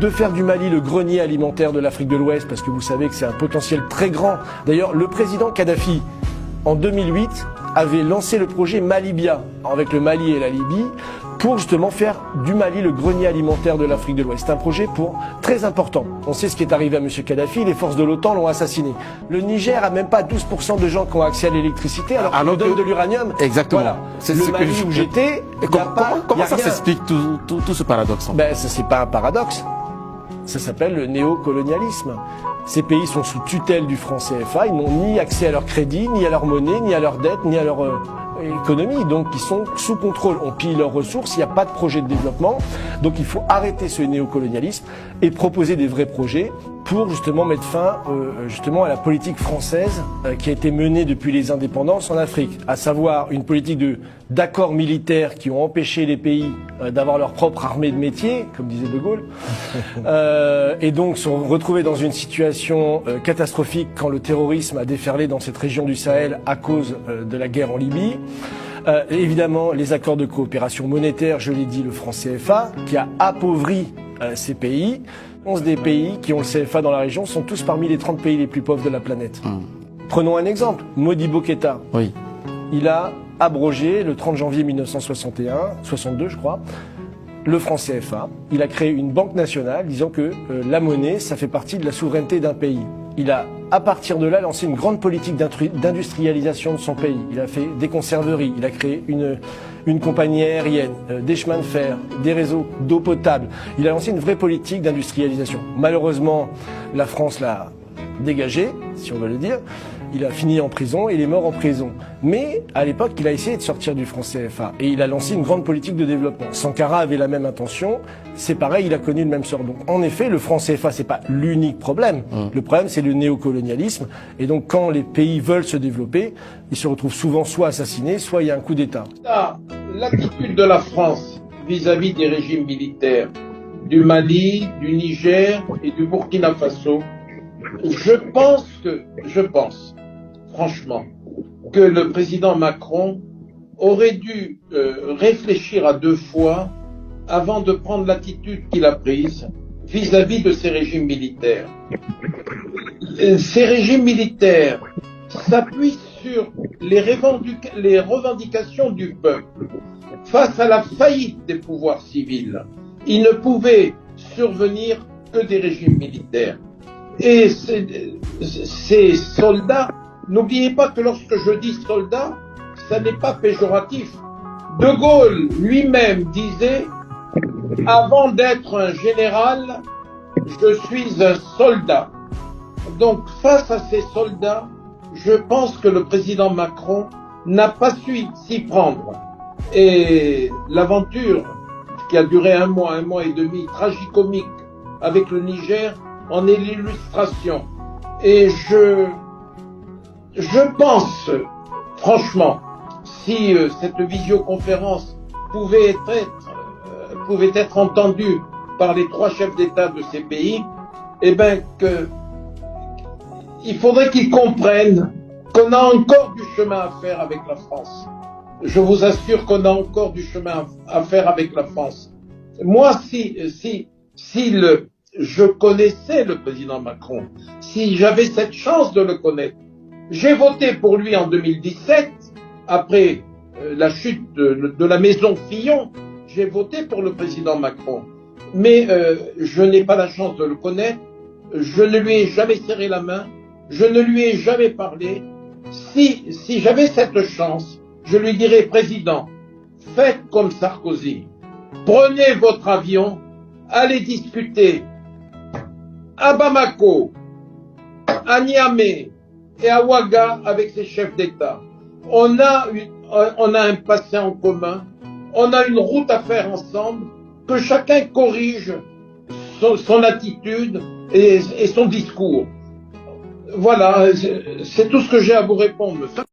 de faire du Mali le grenier alimentaire de l'Afrique de l'Ouest, parce que vous savez que c'est un potentiel très grand. D'ailleurs, le président Kadhafi, en 2008, avait lancé le projet Malibia, avec le Mali et la Libye, pour justement faire du Mali le grenier alimentaire de l'Afrique de l'Ouest. C'est un projet très important. On sait ce qui est arrivé à M. Kadhafi, les forces de l'OTAN l'ont assassiné. Le Niger a même pas 12% de gens qui ont accès à l'électricité, alors qu'on donne de l'uranium. Exactement. Voilà. C'est le ce Mali que où j'étais, comment ça s'explique tout ce paradoxe? Ben, ça c'est pas un paradoxe. Ça s'appelle le néocolonialisme. Ces pays sont sous tutelle du franc CFA, ils n'ont ni accès à leur crédit, ni à leur monnaie, ni à leur dette, ni à leur économie. Donc ils sont sous contrôle, on pille leurs ressources, il n'y a pas de projet de développement. Donc il faut arrêter ce néocolonialisme et proposer des vrais projets pour justement mettre fin justement à la politique française qui a été menée depuis les indépendances en Afrique, à savoir une politique d'accords militaires qui ont empêché les pays d'avoir leur propre armée de métier, comme disait De Gaulle, et donc sont retrouvés dans une situation catastrophique quand le terrorisme a déferlé dans cette région du Sahel à cause de la guerre en Libye. Évidemment, les accords de coopération monétaire, je l'ai dit, le franc CFA, qui a appauvri ces pays. 11 des pays qui ont le CFA dans la région sont tous parmi les 30 pays les plus pauvres de la planète. Prenons un exemple, Modibo Keïta. Oui. Il a abrogé le 30 janvier 1962, je crois, le franc CFA. Il a créé une banque nationale disant que la monnaie, ça fait partie de la souveraineté d'un pays. Il a, à partir de là, lancé une grande politique d'industrialisation de son pays. Il a fait des conserveries, il a créé une compagnie aérienne, des chemins de fer, des réseaux d'eau potable. Il a lancé une vraie politique d'industrialisation. Malheureusement, la France l'a dégagé, si on veut le dire. Il a fini en prison et il est mort en prison. Mais à l'époque, il a essayé de sortir du franc CFA et il a lancé une grande politique de développement. Sankara avait la même intention, c'est pareil, il a connu le même sort. Donc en effet, le franc CFA, c'est pas l'unique problème. Le problème, c'est le néocolonialisme. Et donc quand les pays veulent se développer, ils se retrouvent souvent soit assassinés, soit il y a un coup d'État. L'attitude de la France vis-à-vis des régimes militaires du Mali, du Niger et du Burkina Faso, je pense, franchement, que le président Macron aurait dû réfléchir à deux fois avant de prendre l'attitude qu'il a prise vis-à-vis de ces régimes militaires. Ces régimes militaires s'appuient sur les revendications du peuple face à la faillite des pouvoirs civils. Il ne pouvait survenir que des régimes militaires. Et ces soldats, n'oubliez pas que lorsque je dis soldats, ça n'est pas péjoratif. De Gaulle lui-même disait, avant d'être un général, je suis un soldat. Donc face à ces soldats, je pense que le président Macron n'a pas su s'y prendre. Et l'aventure qui a duré un mois et demi, tragicomique, avec le Niger, en est l'illustration. Et je pense, franchement, si cette visioconférence pouvait être entendue par les trois chefs d'État de ces pays, eh bien il faudrait qu'ils comprennent qu'on a encore du chemin à faire avec la France. Je vous assure qu'on a encore du chemin à faire avec la France. Moi, je connaissais le président Macron, si j'avais cette chance de le connaître. J'ai voté pour lui en 2017, après la chute de la maison Fillon, j'ai voté pour le président Macron. Mais je n'ai pas la chance de le connaître, je ne lui ai jamais serré la main, je ne lui ai jamais parlé. Si j'avais cette chance, je lui dirais, président, faites comme Sarkozy, prenez votre avion, allez discuter à Bamako, à Niamey et à Ouaga avec ses chefs d'État. On a un passé en commun, on a une route à faire ensemble, que chacun corrige son attitude et son discours. Voilà, c'est tout ce que j'ai à vous répondre, monsieur.